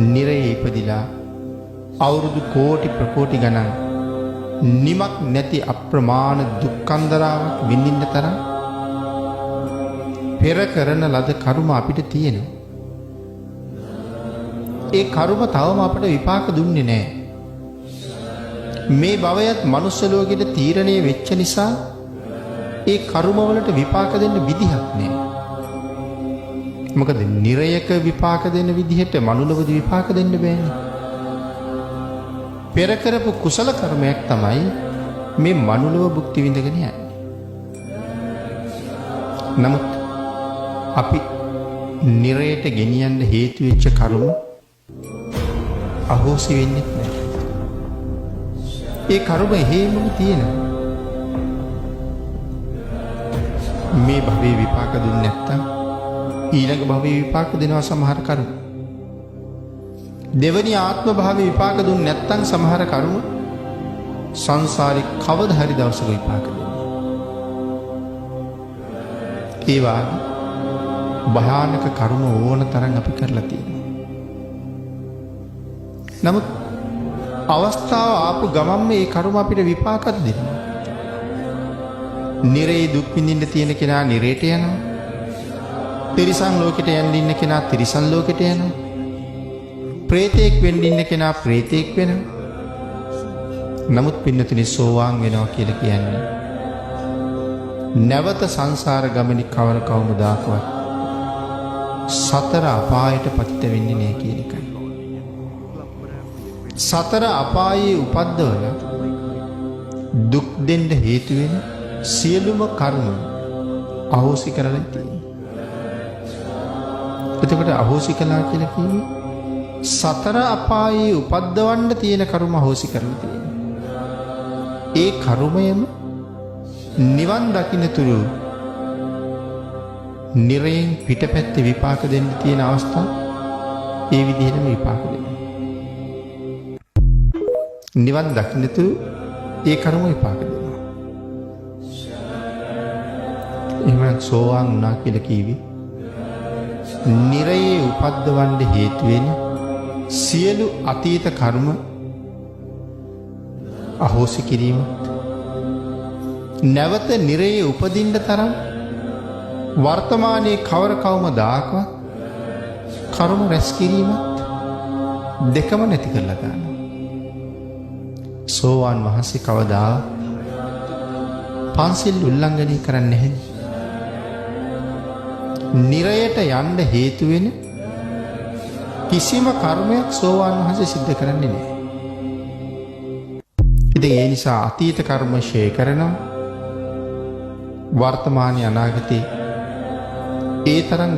නිරයේ ඉපදිලා අවුරුදු කෝටි ප්‍රකෝටි ගණන් නිමක් නැති අප්‍රමාණ දුක්ඛන්දරාවක් විඳින්න තරම් පෙර කරන ලද කර්ම අපිට තියෙනවා. ඒ කර්ම තවම අපට විපාක දුන්නේ නැහැ. මේ භවයත් මනුස්ස ලෝකෙට තීරණය වෙච්ච නිසා ඒ කර්ම වලට විපාක දෙන්න විදිහක් නැහැ. මොකද නිරයක විපාක දෙන්න විදිහට මනුලවදී විපාක දෙන්න බෑනේ. පෙර කරපු කුසල කර්මයක් තමයි මේ මනුලව භුක්ති විඳගෙන යන්නේ. නමුත් අපි නිරයට ගෙනියන්න හේතු වෙච්ච කර්ම අහෝසි වෙන්නේ නැහැ. ඒ කර්ම හේමම තියෙනවා. මේ භවයේ විපාක දුන්නේ නැත්තම් ඊළඟ භවයේ විපාක දෙනවා සමහර කර්ම. දෙවනි ආත්ම භාවයේ විපාක දුන්නේ නැත්තම් සමහර කර්ම සංසාරේ කවදා හරි දවසක විපාක දෙනවා. ඒ වාගේ භයානක කර්ම ඕන තරම් අපි කරලා තියෙනවා. නමුත් අවස්ථාව ආපු ගමන් මේ කර්ම අපිට විපාකත් දෙනවා. නිරේ දුක් විඳින්න තියෙන කෙනා නිරේට යනවා. තිරිසන් ලෝකෙට යන්න ඉන්න කෙනා තිරිසන් ලෝකෙට යනවා. ප්‍රේතෙක් වෙන්න ඉන්න කෙනා ප්‍රේතෙක් වෙනවා. නමුත් පින්නතුනි සෝවාන් වෙනවා කියලා කියන්නේ නැවත සංසාර ගමනේ කවර කවමදාකවත් සතර අපායට පතිත වෙන්නේ නැහැ කියන එකයි. සතර අපායේ උපද්දවල දුක් දෙන්න හේතු වෙන සියලුම කර්ම අහෝසි කරලා තියෙනවා. එතකොට අහෝසි කළා කියලා කියන්නේ සතර අපායේ උපද්දවන්න තියෙන කර්ම අහෝසි කරලා තියෙනවා. ඒ කර්මයම නිවන් දකින්නතුරු නිරයෙන් පිටපැත්තේ විපාක දෙන්න තියෙන අවස්ථාව ඒ විදිහටම විපාක දෙනවා. නිවන් දකින්නතුරු ඒ කර්ම විපාක දෙනවා. එහෙනම් සෝවාන් වුණා කියලා කිව්වේ නිරයේ උපද්දවන්න හේතු වෙන සියලු අතීත කර්ම අහෝසි කිරීම, නැවත නිරයේ උපදින්න තරම් වර්තමානයේ කවර කවමදාකවත් කර්ම රැස් කිරීමත් දෙකම නැති කරලා දානවා. සෝවාන් වහන්සේ කවදා පන්සිල් උල්ලංඝනය කරන්නේ නැහැ. නිරයට යන්න හේතු වෙන කිසිම කර්මයක් සෝවාන් වහන්සේ සිද්ධ කරන්නේ නැහැ. ඉතින් ඒ නිසා අතීත කර්ම ෂේ කරනවා. වර්තමානයේ අනාගතේ ඒ තරම්